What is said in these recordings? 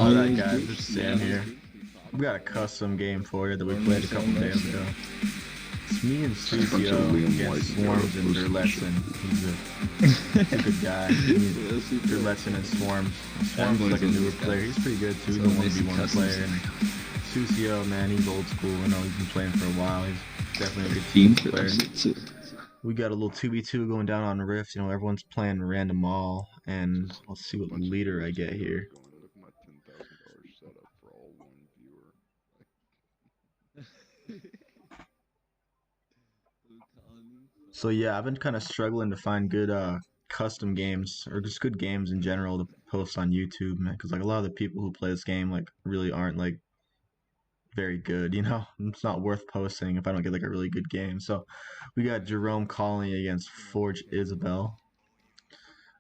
Alright guys, it's Sam here. We got a custom game for you that we played a couple days ago. It's me and Susio against Swarms and Durletson. He's a good guy. Durletson and Swarms. Swarms is like a newer player. He's pretty good too. He's a 1v1 player. And Susio, man, he's old school. I know he's been playing for a while. He's definitely a good team player. We got a little 2v2 going down on Rift. You know, everyone's playing random mall. And let's see what leader I get here. So yeah, I've been kind of struggling to find good custom games or just good games in general to post on YouTube, man. Because like a lot of the people who play this game like really aren't like very good, you know. It's not worth posting if I don't get like a really good game. So we got Jerome Colony against Forge Isabel.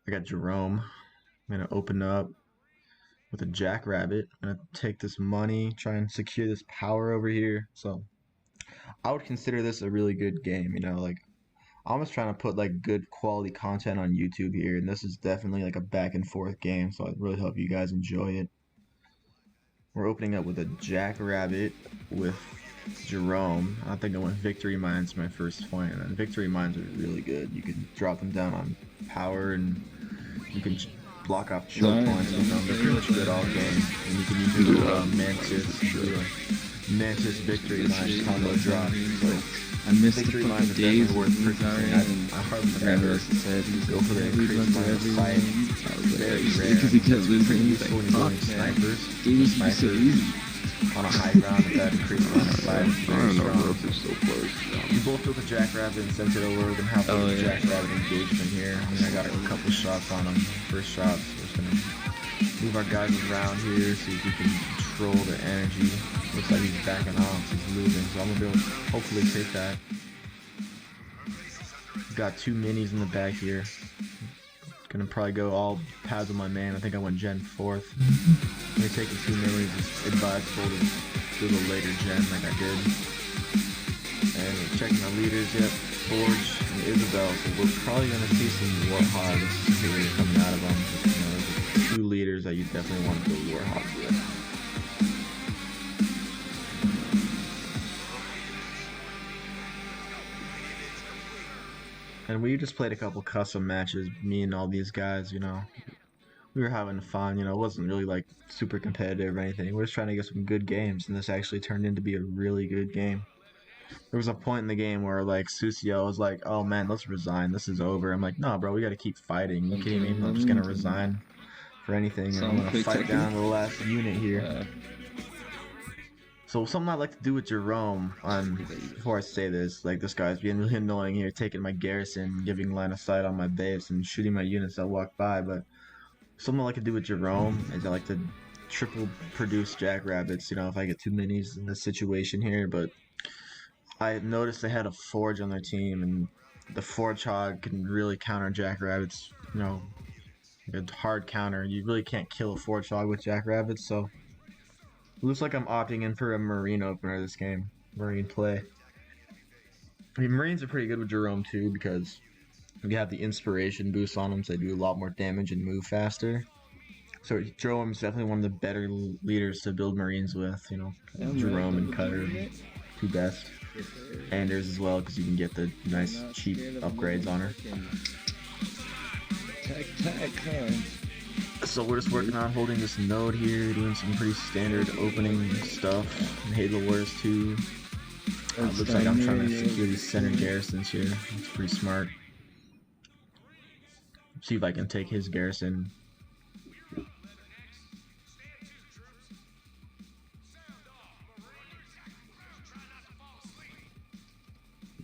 I got Jerome. I'm gonna open up with a Jackrabbit. I'm gonna take this money, try and secure this power over here. So I would consider this a really good game, you know, like I'm just trying to put like good quality content on YouTube here, and this is definitely like a back and forth game, so I really hope you guys enjoy it. We're opening up with a Jackrabbit with Jerome. I think I went Victory Mines my first point, and Victory Mines are really good. You can drop them down on power, and you can block off choke points with them. They're pretty much good all game, and you can use your Mantis Victory Mines combo drop. So I missed Victory the Mines fucking are days definitely worth purchasing. I hardly ever go for the increased amount of fight. Very rare. Because he kept losing. Pretty He's useful like, when you're fuck, doing man. snipers. Game used to be so easy. On a high ground with that increased amount of fight. I don't know if it's so close. You both built a Jackrabbit and sent it over. We're gonna have a Jackrabbit engagement here. I mean, I got a couple shots on him. First shot, so we're just gonna move our guys around here, see if we can control the energy. Looks like he's backing off, he's losing, so I'm gonna be able to hopefully take that. Got two minis in the back here. Gonna probably go all pads on my man. I think I went Gen 4th. I'm gonna take the two minis. It's advisable to do the later gen like I did. And we're checking the leaders yet. Forge and Isabel. So we're probably gonna see some Warhogs here coming out of them. You know, there's two leaders that you definitely want to go Warhogs with. And we just played a couple custom matches, me and all these guys, you know. We were having fun, you know, it wasn't really like super competitive or anything. We're just trying to get some good games, and this actually turned into be a really good game. There was a point in the game where like Susio was like, oh man, let's resign, this is over. I'm like, nah bro, we gotta keep fighting. You kidding me? I'm just gonna resign for anything, and I'm gonna fight down to the last unit here. So something I like to do with Jerome, before I say this, like this guy's being really annoying here, taking my garrison, giving line of sight on my base, and shooting my units that walk by, but something I like to do with Jerome is I like to triple produce Jackrabbits, you know, if I get two minis in this situation here, but I noticed they had a Forge on their team, and the Forge Hog can really counter Jackrabbits, you know, a hard counter. You really can't kill a Forge Hog with Jackrabbits, so looks like I'm opting in for a Marine opener this game. Marine play. I mean, Marines are pretty good with Jerome too because you have the inspiration boost on them, so they do a lot more damage and move faster. So Jerome's definitely one of the better leaders to build Marines with, you know. Jerome and Cutter, two best. Anders as well, because you can get the nice cheap upgrades on her. So we're just working on holding this node here, doing some pretty standard opening stuff. Halo Wars 2. Looks like I'm trying to secure these center garrisons here. That's pretty smart. See if I can take his garrison.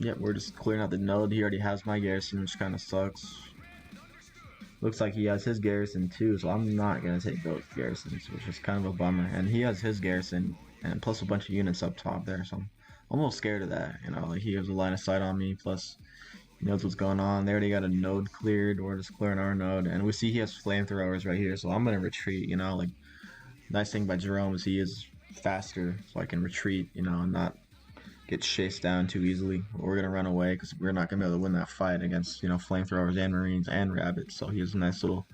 Yep, we're just clearing out the node. He already has my garrison, which kind of sucks. Looks like he has his garrison too, so I'm not going to take both garrisons, which is kind of a bummer. And he has his garrison, and plus a bunch of units up top there, so I'm a little scared of that. You know, like he has a line of sight on me, plus he knows what's going on. They already got a node cleared, we're just clearing our node. And we see he has flamethrowers right here, so I'm going to retreat, you know. Like, nice thing by Jerome is he is faster, so I can retreat, you know, and not get chased down too easily. We're gonna run away because we're not gonna be able to win that fight against, you know, flamethrowers and marines and rabbits. So he has a nice little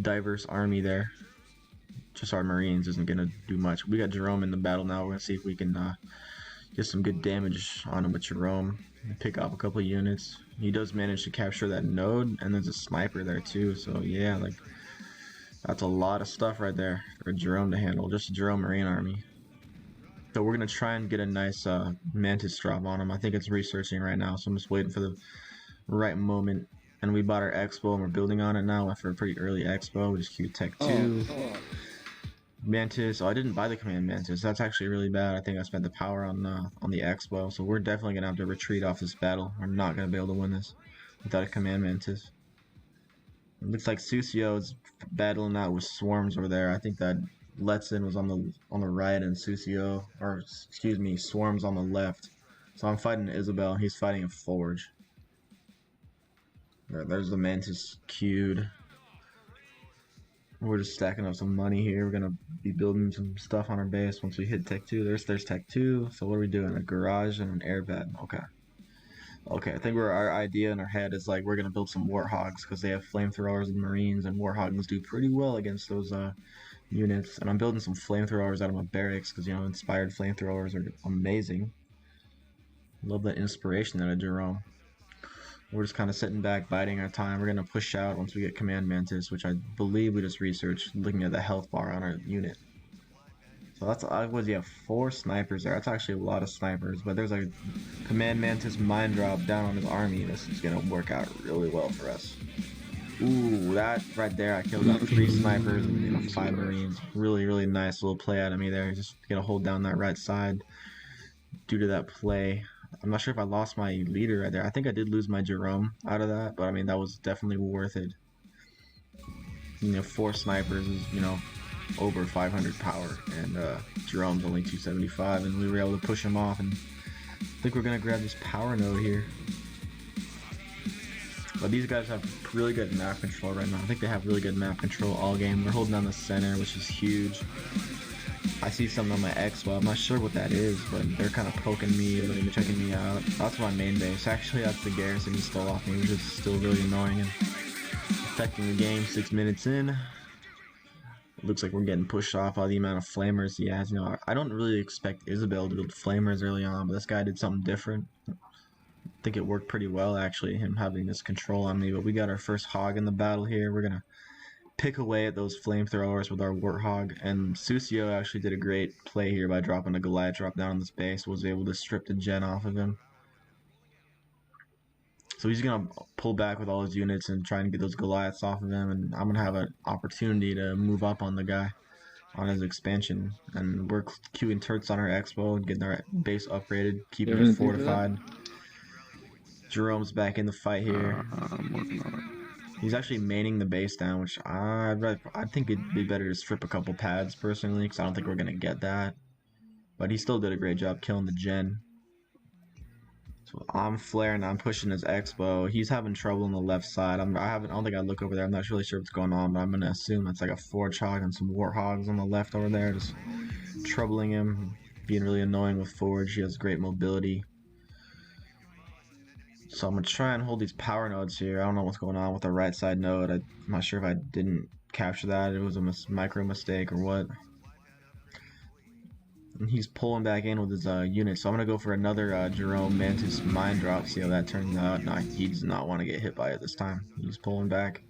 diverse army there. just our Marines isn't gonna do much. We got Jerome in the battle now. We're gonna see if we can get some good damage on him with Jerome. Pick up a couple of units. He does manage to capture that node, and there's a sniper there too. So yeah, like that's a lot of stuff right there for Jerome to handle. Just a Jerome Marine army. So we're gonna try and get a nice Mantis drop on him. I think it's researching right now, so I'm just waiting for the right moment. And we bought our Expo and we're building on it now. Went for a pretty early Expo. We just queued Tech 2. Mantis. Oh, I didn't buy the Command Mantis. That's actually really bad. I think I spent the power on the Expo. So we're definitely gonna have to retreat off this battle. We're not gonna be able to win this without a Command Mantis. It looks like Susio is battling out with swarms over there. I think that Letson was on the right and Susio, or excuse me, swarms on the left. So I'm fighting Isabel. He's fighting a Forge. There's the Mantis queued. We're just stacking up some money here. We're gonna be building some stuff on our base once we hit Tech 2. There's Tech 2. So what are we doing? A garage and an airbed. Okay, I think our idea in our head is like we're gonna build some Warthogs because they have flamethrowers and Marines, and Warthogs do pretty well against those units. And I'm building some flamethrowers out of my barracks because, you know, inspired flamethrowers are amazing. Love that inspiration out of Jerome. We're just kind of sitting back, biding our time. We're going to push out once we get Command Mantis, which I believe we just researched, looking at the health bar on our unit. So that's, you have 4 snipers there. That's actually a lot of snipers, but there's a Command Mantis mine drop down on his army. This is going to work out really well for us. Ooh, that right there, I killed out 3 snipers and 5 Marines. Really, really nice little play out of me there. Just going to hold down that right side due to that play. I'm not sure if I lost my leader right there. I think I did lose my Jerome out of that, but I mean, that was definitely worth it. You know, 4 snipers is, you know, over 500 power, and Jerome's only 275, and we were able to push him off, and I think we're going to grab this power node here. But these guys have really good map control right now. I think they have really good map control all game. We're holding down the center, which is huge. I see something on my Expo. I'm not sure what that is, but they're kind of poking me, checking me out. That's my main base. Actually, that's the garrison he stole off me, which is still really annoying and affecting the game. 6 minutes in. It looks like we're getting pushed off by the amount of flamers he has. You know, I don't really expect Isabel to build flamers early on, but this guy did something different. I think it worked pretty well, actually, him having this control on me. But we got our first hog in the battle here. We're going to pick away at those flamethrowers with our Warthog, and Susio actually did a great play here by dropping a Goliath drop down on this base, was able to strip the gen off of him. So he's going to pull back with all his units and try and get those Goliaths off of him, and I'm going to have an opportunity to move up on the guy on his expansion, and we're queuing turrets on our Expo and getting our base upgraded, keeping it fortified. Jerome's back in the fight here. I'm working on it. He's actually maining the base down, which I think it'd be better to strip a couple pads personally, because I don't think we're gonna get that. But he still did a great job killing the gen. So I'm flaring, I'm pushing his Expo. He's having trouble on the left side. I don't think I look over there. I'm not really sure what's going on, but I'm gonna assume it's like a Forge Hog and some Warthogs on the left over there, just troubling him, being really annoying with Forge. He has great mobility. So I'm going to try and hold these power nodes here. I don't know what's going on with the right side node. I'm not sure if I didn't capture that. It was a micro mistake or what. And he's pulling back in with his unit. So I'm going to go for another Jerome Mantis mine drop. See how that turns out. No, he does not want to get hit by it this time. He's pulling back.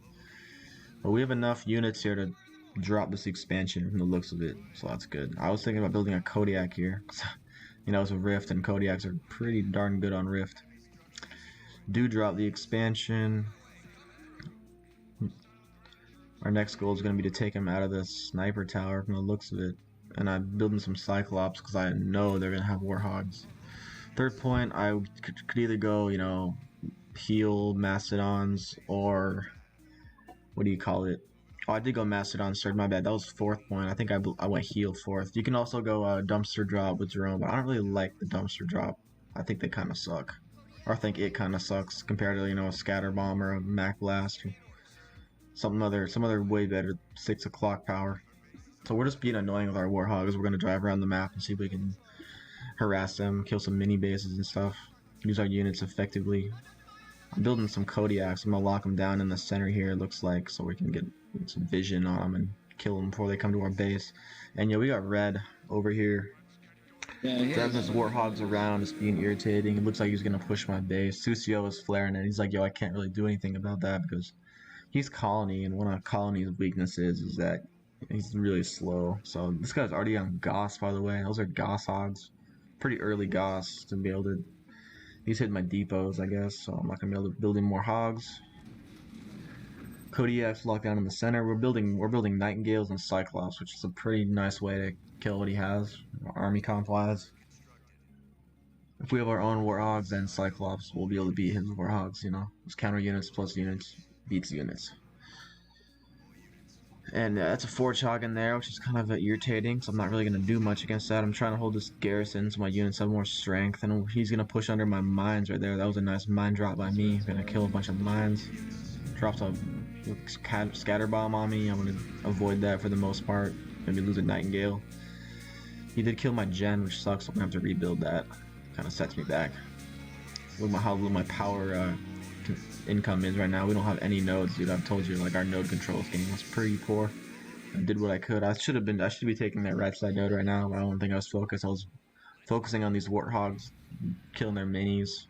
But we have enough units here to drop this expansion from the looks of it. So that's good. I was thinking about building a Kodiak here. You know, it's a Rift, and Kodiaks are pretty darn good on Rift. Do drop the expansion. Our next goal is going to be to take him out of the sniper tower from the looks of it. And I'm building some Cyclops because I know they're going to have Warthogs. Third point, I could either go, you know, heal Mastodons or what do you call it? Oh, I did go Mastodons third, my bad. That was 4th point. I think I went heal 4th. You can also go dumpster drop with Jerome, but I don't really like the dumpster drop. I think they kind of suck. Or I think it kind of sucks compared to, you know, a Scatter Bomb or a Mac Blast or some other way better 6 o'clock power. So we're just being annoying with our Warthogs. We're going to drive around the map and see if we can harass them, kill some mini bases and stuff, use our units effectively. I'm building some Kodiaks. I'm going to lock them down in the center here, it looks like, so we can get some vision on them and kill them before they come to our base. And yeah, we got red over here. Yeah, Driving his warthogs around, just being irritating. It looks like he's gonna push my base. Susio is flaring it. He's like, yo, I can't really do anything about that because he's colony, and one of colony's weaknesses is that he's really slow. So this guy's already on Goss, by the way. Those are Goss hogs. Pretty early Goss to be able to. He's hitting my depots, I guess, so I'm not gonna be able to build any more hogs. Kodiak's locked down in the center. We're building Nightingales and Cyclops, which is a pretty nice way to kill what he has, army comp wise. If we have our own Warhogs, then Cyclops will be able to beat his Warhogs, you know. His counter units plus units beats units. And that's a Forge Hog in there, which is kind of irritating, so I'm not really going to do much against that. I'm trying to hold this garrison so my units have more strength, and he's going to push under my mines right there. That was a nice mine drop by me. Going to kill a bunch of mines. Dropped a scatter bomb on me. I'm going to avoid that for the most part. Maybe lose a Nightingale. He did kill my gen, which sucks, so I'm going to have to rebuild that. Kind of sets me back. Look at how little my power income is right now. We don't have any nodes, dude. I've told you, like, our node controls game was pretty poor. I did what I could. I should be taking that right side node right now, but I don't think I was focused. I was focusing on these warthogs, killing their minis.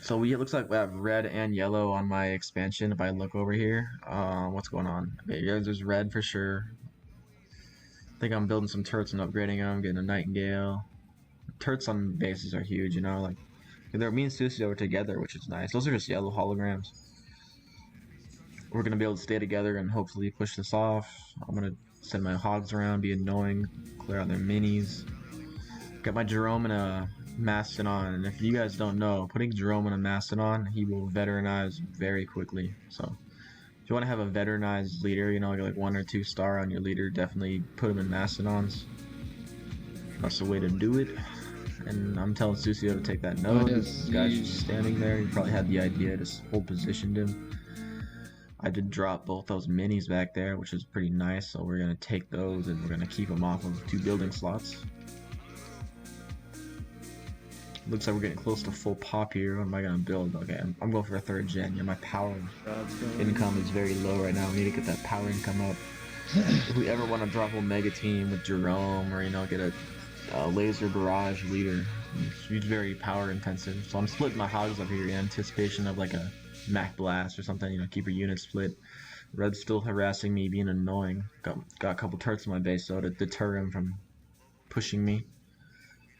So it looks like we have red and yellow on my expansion. If I look over here, what's going on? Okay, yeah, there's red for sure. I think I'm building some turrets and upgrading them, getting a Nightingale. Turrets on bases are huge, you know, like me and Susio are together, which is nice. Those are just yellow holograms. We're gonna be able to stay together and hopefully push this off. I'm gonna send my hogs around, be annoying, clear out their minis. Got my Jerome and a Mastodon, and if you guys don't know, putting Jerome in a Mastodon, he will veteranize very quickly. So if you want to have a veteranized leader, you know, like 1 or 2 star on your leader, definitely put him in Mastodons. That's the way to do it. And I'm telling Susio to take that node. This guy's just standing there. He probably had the idea, just hold positioned him. I did drop both those minis back there, which is pretty nice. So we're gonna take those and we're gonna keep them off of 2 building slots. Looks like we're getting close to full pop here. What am I gonna build? Okay, I'm going for a 3rd gen. Yeah, my power income is very low right now. We need to get that power income up. If we ever want to drop Omega Team with Jerome, or, you know, get a laser barrage leader, he's very power intensive. So I'm splitting my hogs up here in anticipation of like a Mac Blast or something, you know, keep your unit split. Red's still harassing me, being annoying. Got a couple turrets in my base though to deter him from pushing me.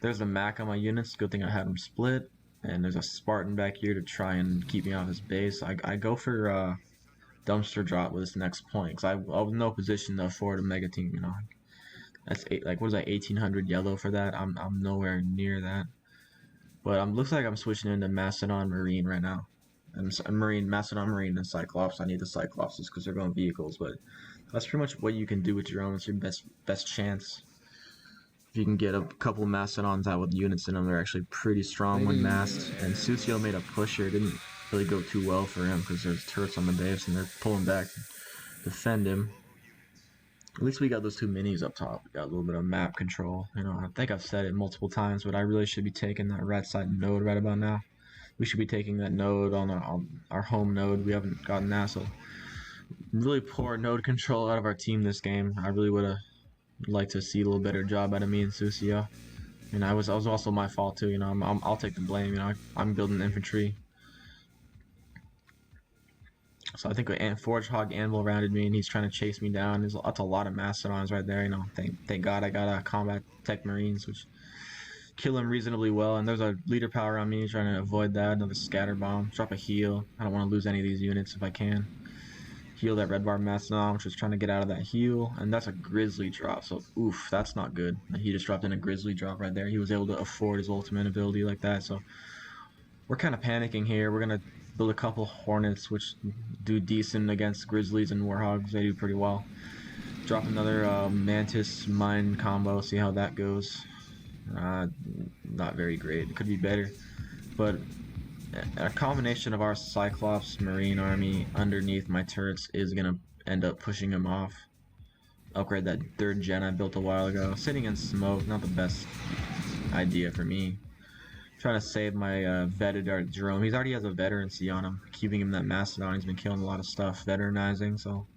There's a Mac on my units, good thing I had him split. And there's a Spartan back here to try and keep me off his base. I go for dumpster drop with this next point, because I was in no position to afford a mega team, you know. That's what is that, 1800 yellow for that? I'm nowhere near that. But looks like I'm switching into Mastodon Marine right now. And Mastodon Marine and Cyclops. I need the Cyclops just because they're going vehicles, but that's pretty much what you can do with your own. It's your best chance. If you can get a couple Mastodons out with units in them, they're actually pretty strong when masked. And Susio made a push here. It didn't really go too well for him because there's turrets on the base and they're pulling back to defend him. At least we got those 2 minis up top. We got a little bit of map control. You know, I think I've said it multiple times, but I really should be taking that right side node right about now. We should be taking that node on our home node. We haven't gotten that, so really poor node control out of our team this game. I really would have liked to see a little better job out of me and Susio. And I was also my fault too. You know, I'll take the blame. You know, I'm building infantry. So I think Forge Hog Anvil rounded me, and he's trying to chase me down. That's a lot of Mastodons right there. You know, thank God I got a Combat Tech Marines, which kill him reasonably well. And there's a leader power on me, trying to avoid that. Another scatter bomb. Drop a heal. I don't want to lose any of these units if I can. Heal that red bar Mastodon, which was trying to get out of that heal. And that's a Grizzly drop. So oof, that's not good. He just dropped in a Grizzly drop right there. He was able to afford his ultimate ability like that. So we're kind of panicking here. We're gonna build a couple Hornets, which do decent against Grizzlies and Warhogs. They do pretty well. Drop another Mantis Mine combo, see how that goes. Not very great. It could be better. But a combination of our Cyclops Marine army underneath my turrets is going to end up pushing him off. Upgrade that 3rd gen I built a while ago. Sitting in smoke, not the best idea for me. Trying to save my vetted art Jerome. He's already has a veterancy on him, keeping him that Mastodon. He's been killing a lot of stuff, veteranizing, so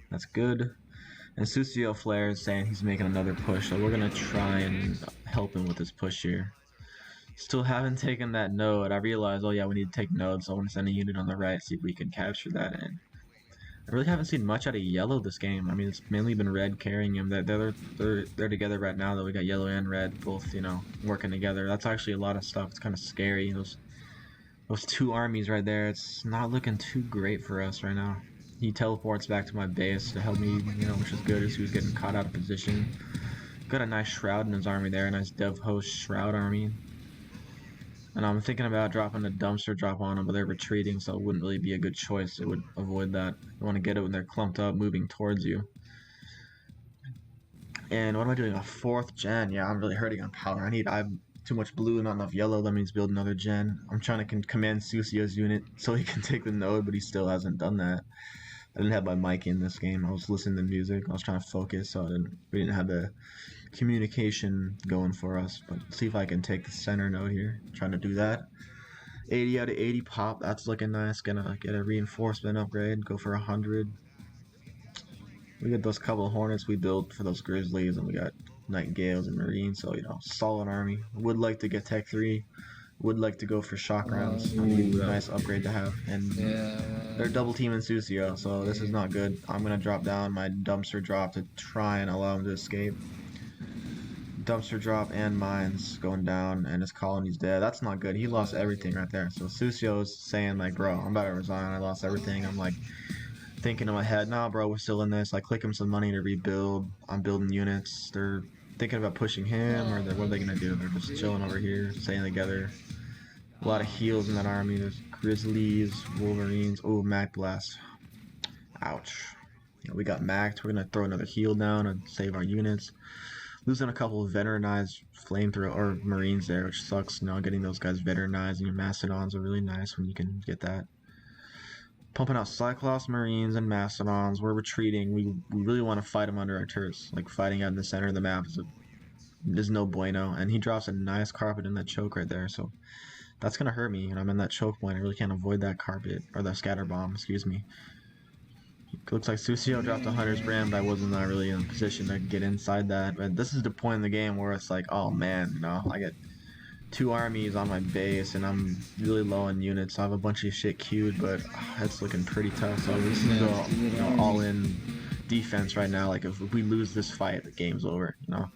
that's good. And Sucio Flare is saying he's making another push, so we're gonna try and help him with this push here. Still haven't taken that node. I realized, oh yeah, we need to take nodes, so I want to send a unit on the right, see if we can capture that. And I really haven't seen much out of yellow this game. I mean, it's mainly been red carrying him. They're together right now, though. We got yellow and red both, you know, working together. That's actually a lot of stuff. It's kind of scary. Those two armies right there. It's not looking too great for us right now. He teleports back to my base to help me, you know, which is good as he was getting caught out of position. Got a nice Shroud in his army there, a nice Dev Host Shroud army. And I'm thinking about dropping a dumpster drop on them, but they're retreating, so it wouldn't really be a good choice. It would avoid that. You want to get it when they're clumped up, moving towards you. And what am I doing? A 4th gen? Yeah, I'm really hurting on power. I have too much blue, not enough yellow. That means build another gen. I'm trying to command Sucio's unit so he can take the node, but he still hasn't done that. I didn't have my mic in this game. I was listening to music. I was trying to focus, so we didn't have the communication going for us. But let's see if I can take the center node here. I'm trying to do that. 80 out of 80 pop. That's looking nice. Gonna get a reinforcement upgrade. Go for 100. We got those couple of hornets we built for those grizzlies, and we got nightingales and marines. So, you know, solid army. Would like to get tech 3. Would like to go for shock rounds. I mean, nice upgrade to have. And they're double teaming Sucio, so this is not good. I'm gonna drop down my dumpster drop to try and allow him to escape. Dumpster drop and mines going down, and his colony's dead. That's not good. He lost everything right there. So Sucio's saying like, bro, I'm about to resign. I lost everything. I'm like thinking in my head, nah, bro, we're still in this. I click him some money to rebuild. I'm building units. They're thinking about pushing him, or what are they gonna do? They're just chilling over here, staying together. A lot of heals in that army. There's grizzlies, wolverines. Oh, Mac Blast. Ouch. Yeah, we got Macked. We're gonna throw another heal down and save our units. Losing a couple of veteranized flamethrower or marines there, which sucks. You know, getting those guys veteranized and your mastodons are really nice when you can get that. Pumping out Cyclops marines and mastodons. We're retreating. We really want to fight them under our turrets. Like fighting out in the center of the map is no bueno. And he drops a nice carpet in that choke right there, so that's gonna hurt me. And I'm in that choke point. I really can't avoid that carpet or the scatter bomb. Excuse me. Looks like Sucio dropped a Hunter's Brand, but I wasn't really in a position to get inside that. But this is the point in the game where it's like, oh man, you know, I get 2 armies on my base and I'm really low on units. I have a bunch of shit queued, but it's looking pretty tough. So this is all in defense right now. Like if we lose this fight, the game's over. You know,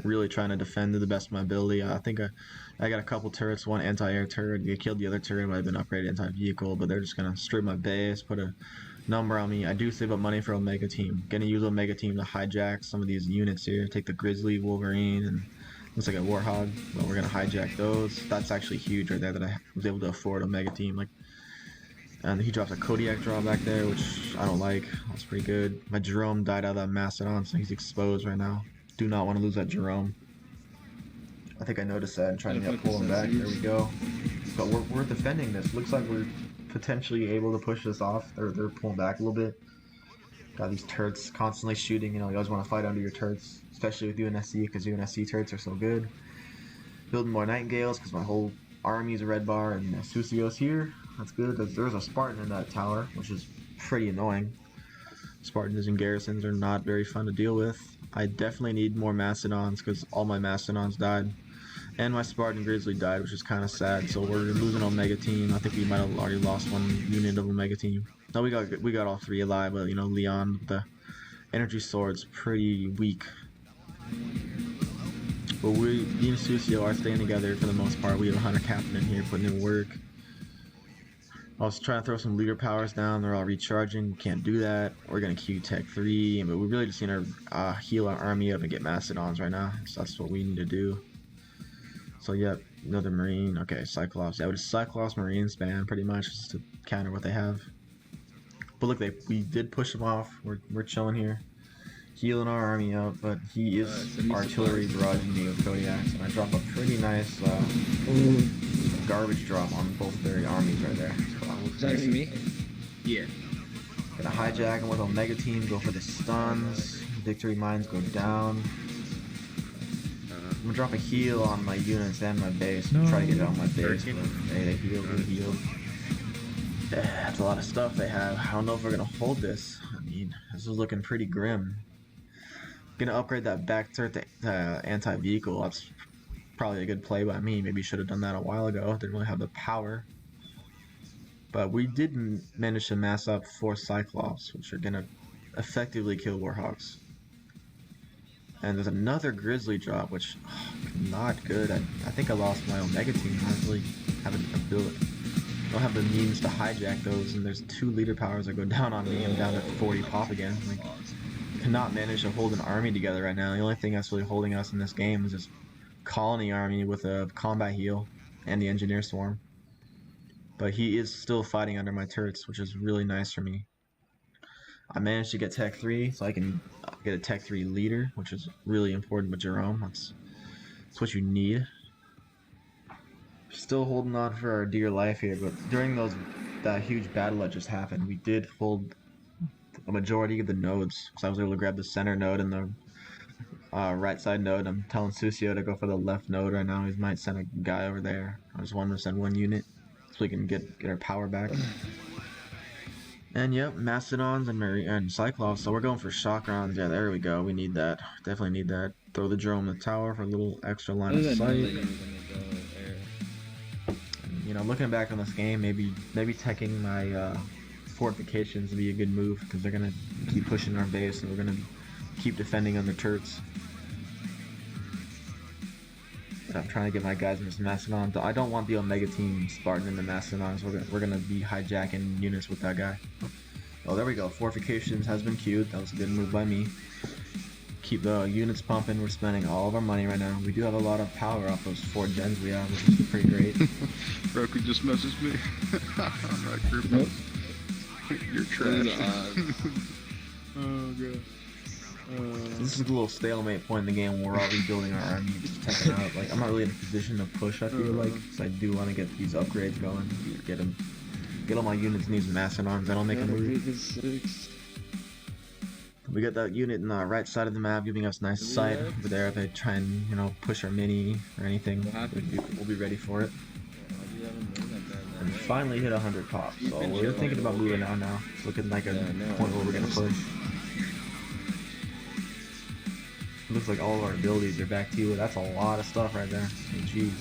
really trying to defend to the best of my ability. I think I got a couple turrets. One anti-air turret. They killed the other turret. Might have been upgraded anti-vehicle, but they're just gonna strip my base, put a number on me. I do save up money for Omega Team. Gonna use Omega Team to hijack some of these units here. Take the Grizzly, Wolverine, and looks like a Warhog. But we're gonna hijack those. That's actually huge right there that I was able to afford Omega Team. Like, and he drops a Kodiak draw back there, which I don't like. That's pretty good. My Jerome died out of that Mastodon, so he's exposed right now. Do not want to lose that Jerome. I think I noticed that and trying to pull him back. There we go. But we're defending this. Looks like we're potentially able to push this off. They're pulling back a little bit. Got these turrets constantly shooting. You know, you always want to fight under your turrets, especially with UNSC because UNSC turrets are so good. Building more Nightingales because my whole army's a red bar, and Sucio's here. That's good. There's a Spartan in that tower, which is pretty annoying. Spartans and garrisons are not very fun to deal with. I definitely need more Mastodons because all my Mastodons died. And my Spartan Grizzly died, which is kind of sad. So we're losing Omega Team. I think we might have already lost one unit of Omega Team. No, we got all 3 alive, but you know, Leon, the energy sword's pretty weak. But me and Sucio are staying together for the most part. We have a Hunter Captain in here putting in work. I was trying to throw some leader powers down. They're all recharging. Can't do that. We're gonna Q Tech 3, but we really just need to heal our army up and get Mastodons right now. So that's what we need to do. So yep, another Marine. Okay, Cyclops. Yeah, just Cyclops Marine spam pretty much just to counter what they have. But look, we did push them off. We're chilling here, healing our army up. But he is artillery barraging me with Kodiaks, and I drop a pretty nice garbage drop on both their armies right there. Is that me? Yeah. Gonna hijack him with Omega Team. Go for the stuns. Victory mines go down. gonna drop a heal on my units and my base. Try to get it on my base. But, hey, they healed. That's a lot of stuff they have. I don't know if we're gonna hold this. I mean, this is looking pretty grim. Gonna upgrade that back turret to anti-vehicle. That's probably a good play by me. Maybe should have done that a while ago. Didn't really have the power. But we did manage to mass up 4 Cyclops, which are gonna effectively kill Warhogs. And there's another Grizzly drop, which not good. I think I lost my Omega team. I don't really have an ability. I don't have the means to hijack those, and there's 2 leader powers that go down on me. I'm down to 40 pop again. Like, cannot manage to hold an army together right now. The only thing that's really holding us in this game is this colony army with a combat heal and the engineer swarm. But he is still fighting under my turrets, which is really nice for me. I managed to get Tech 3, so I can get a Tech 3 leader, which is really important with Jerome. That's what you need. Still holding on for our dear life here, but during that huge battle that just happened, we did hold a majority of the nodes, because I was able to grab the center node and the right side node. I'm telling Susio to go for the left node right now. He might send a guy over there. I just want him to send 1 unit so we can get our power back. And yep, Mastodons and Cyclops, so we're going for shock rounds. Yeah, there we go. We need that. Definitely need that. Throw the drone in the tower for a little extra line of sight. You know, looking back on this game, maybe teching my fortifications would be a good move, because they're gonna keep pushing our base and we're gonna keep defending on the turrets. But I'm trying to get my guys in this Mastodon. I don't want the Omega team Spartan in the Mastodons. We're gonna be hijacking units with that guy. Oh, there we go. Fortifications has been queued. That was a good move by me. Keep the units pumping. We're spending all of our money right now. We do have a lot of power off those 4 gens we have, which is pretty great. Roku just messaged me on that group. Nope. You're trash. Oh god. This is a little stalemate point in the game where we're all rebuilding our army, just checking out. Like, I'm not really in a position to push, I feel like, because I do want to get these upgrades going, get all my units in these Mastodons. I don't make a move. We got that unit in the right side of the map, giving us nice sight over there. If they try and, you know, push our mini or anything, we'll be ready for it. And finally hit 100 pop, so we're thinking about moving on now. It's looking like a point where we're gonna push. Looks like all of our abilities are back to you. That's a lot of stuff right there. Jeez.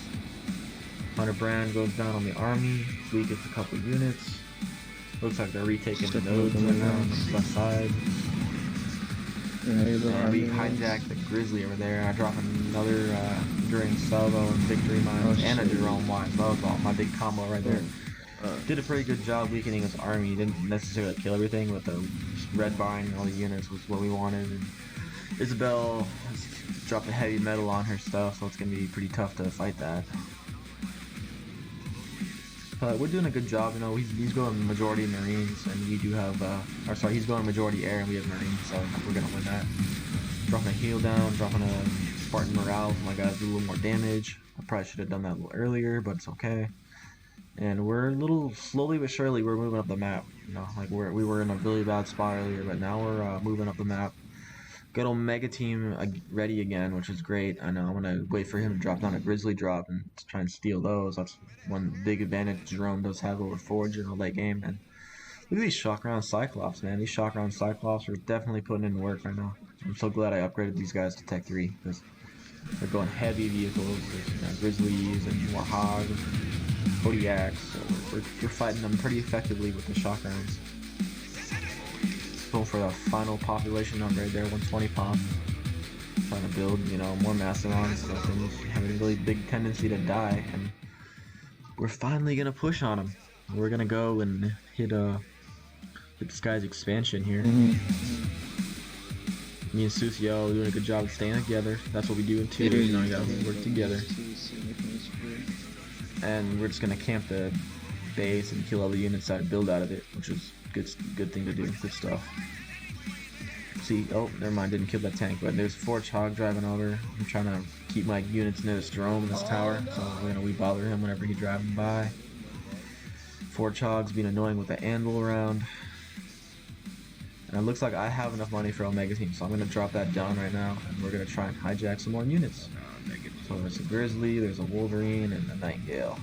Hunter Brand goes down on the army. Fleet gets a couple units. Looks like they're retaking the nodes right now on the left side. We hijacked the Grizzly over there. I dropped another Enduring Salvo and Victory Mine and a Jerome Wise. That was all my big combo right there. Did a pretty good job weakening his army. Didn't necessarily kill everything, but the red barring all the units was what we wanted. And Isabel dropped a heavy metal on her stuff, so it's going to be pretty tough to fight that. But we're doing a good job, you know. He's going majority Marines, and we do have, he's going majority air, and we have Marines, so we're going to win that. Dropping a heal down, dropping a Spartan morale, so my guys do a little more damage. I probably should have done that a little earlier, but it's okay. And we're a little, slowly but surely, we're moving up the map. You know, like we were in a really bad spot earlier, but now we're moving up the map. Good Omega team ready again, which is great. I know I'm gonna wait for him to drop down a Grizzly drop and try and steal those. That's one big advantage Jerome does have over Forge in a late game. And look at these shock round Cyclops, man. These shock round Cyclops are definitely putting in work right now. I'm so glad I upgraded these guys to Tech 3 because they're going heavy vehicles. There's Grizzlies and Warhogs and Kodiaks. So we're fighting them pretty effectively with the shock rounds. Going for the final population upgrade there, 120 pop. Trying to build, you know, more Mastodons, so things have a really big tendency to die, and we're finally gonna push on them. We're gonna go and hit this guy's expansion here. Me and Susio doing a good job of staying together. That's what we do in 2. You know, you gotta work together. And we're just gonna camp the base and kill all the units that build out of it, which is good thing to do. Good stuff. See, oh, never mind, didn't kill that tank, but there's Forge Hog driving over. I'm trying to keep my units near this drone in this tower, so we bother him whenever he's driving by. Forge Hog's being annoying with the anvil around. And it looks like I have enough money for Omega Team, so I'm going to drop that down right now, and we're going to try and hijack some more units. So there's a Grizzly, there's a Wolverine, and a Nightingale.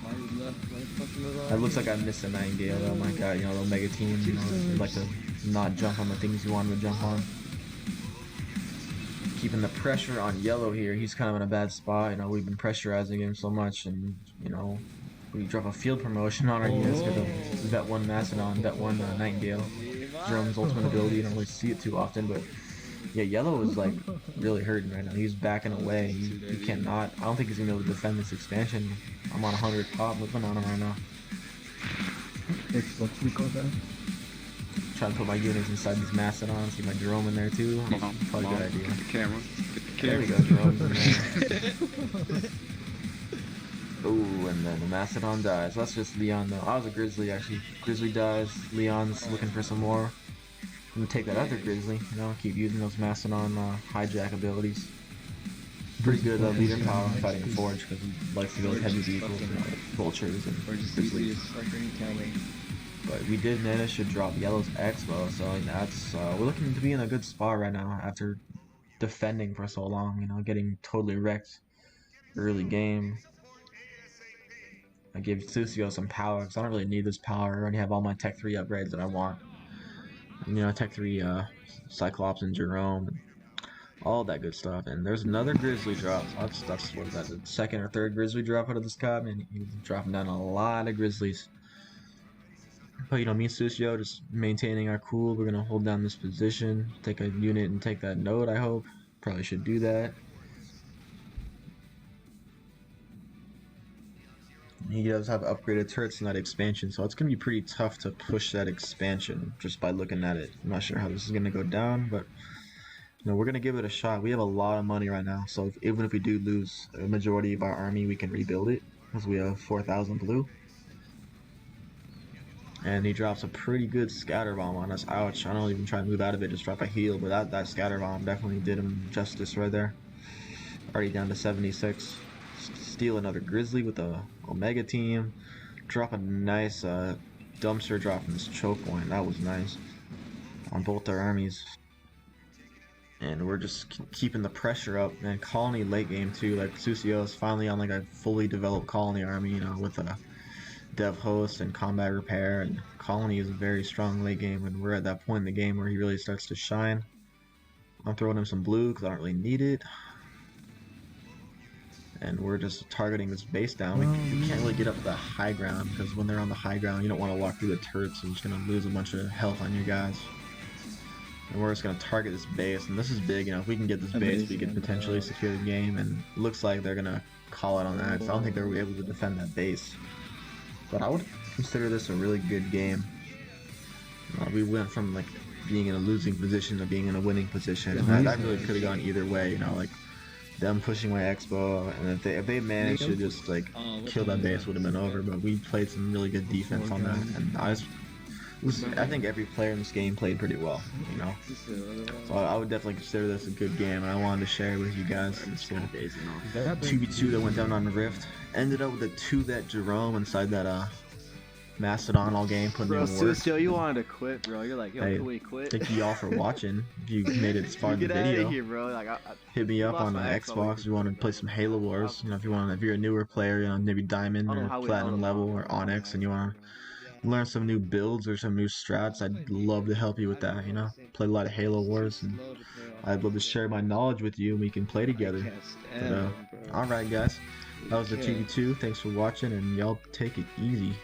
It looks like I missed a Nightingale. Oh my god, you know, the Omega team, you know, they like to not jump on the things you want them to jump on. Keeping the pressure on Yellow here. He's kind of in a bad spot. You know, we've been pressurizing him so much, and you know, we drop a field promotion on our units. Got the Vet 1 Mastodon, Vet 1 Nightingale. Jerome's ultimate ability. You don't really see it too often, but yeah, Yellow is like really hurting right now. He's backing away. He cannot. I don't think he's gonna be able to defend this expansion. I'm on 100 pop looking on him right now. Trying to put my units inside these Mastodons. See my Jerome in there too. Probably a good idea. Get the camera. There we go, Jerome's in there. Ooh, and then the Mastodon dies. That's just Leon though. I was a Grizzly actually. Grizzly dies. Leon's looking for some more. I'm gonna take that other Grizzly, you know, keep using those Mastodon hijack abilities. Pretty good leader power fighting a Forge because he likes to go with heavy vehicles, you know, Vultures and Grizzlies. But we did manage to drop Yellow's Expo, so that's we're looking to be in a good spot right now after defending for so long, you know, getting totally wrecked early game. I gave Susio some power because I don't really need this power. I already have all my Tech 3 upgrades that I want. You know, Tech 3 Cyclops and Jerome, and all that good stuff. And there's another Grizzly drop. That's what is that, the second or third Grizzly drop out of this cop, and he's dropping down a lot of Grizzlies. But you know, me and Susio just maintaining our cool. We're gonna hold down this position, take a unit and take that node, I hope. Probably should do that. He does have upgraded turrets in that expansion, so it's going to be pretty tough to push that expansion just by looking at it. I'm not sure how this is going to go down, but you know, we're going to give it a shot. We have a lot of money right now, so even if we do lose a majority of our army, we can rebuild it because we have 4,000 blue. And he drops a pretty good scatter bomb on us. Ouch, I don't even try to move out of it, just drop a heal, but that scatter bomb definitely did him justice right there. Already down to 76. Steal another Grizzly with the Omega team. Drop a nice dumpster drop from this choke point. That was nice on both our armies. And we're just keeping the pressure up. And Colony late game too. Like Susio is finally on like a fully developed Colony army, you know, with a dev host and combat repair. And Colony is a very strong late game, and we're at that point in the game where he really starts to shine. I'm throwing him some blue because I don't really need it. And we're just targeting this base down. We can't really get up to the high ground because when they're on the high ground, you don't want to walk through the turrets, so you're just going to lose a bunch of health on your guys. And we're just going to target this base, and this is big. You know, if we can get this base, we could potentially secure the game, and it looks like they're going to call out on that because I don't think they're able to defend that base. But I would consider this a really good game. We went from like being in a losing position to being in a winning position, and that really could have gone either way, you know, like them pushing my Expo, and if they managed to just like kill that base, would have been over. But we played some really good defense on that, and I think every player in this game played pretty well, you know. So I would definitely consider this a good game, and I wanted to share it with you guys. It's 2v2 that went down on the Rift. Ended up with a 2-vet Jerome inside that Mastodon all game, putting in work. Susio, you wanted to quit, bro. You're like, yo, hey, can we quit? Thank you all for watching. If you made it this far in the Get video, out of here, bro. Like, hit me up on Xbox if you want to play some Halo Wars. You know, if you're a newer player, you know, maybe Diamond or Platinum level or Onyx, and you want to learn some new builds or some new strats, I'd love to help you with that. You know, play a lot of Halo Wars, and I'd love to share my knowledge with you, and we can play together. But, all right, guys. That was the 2v2. Thanks for watching, and y'all take it easy.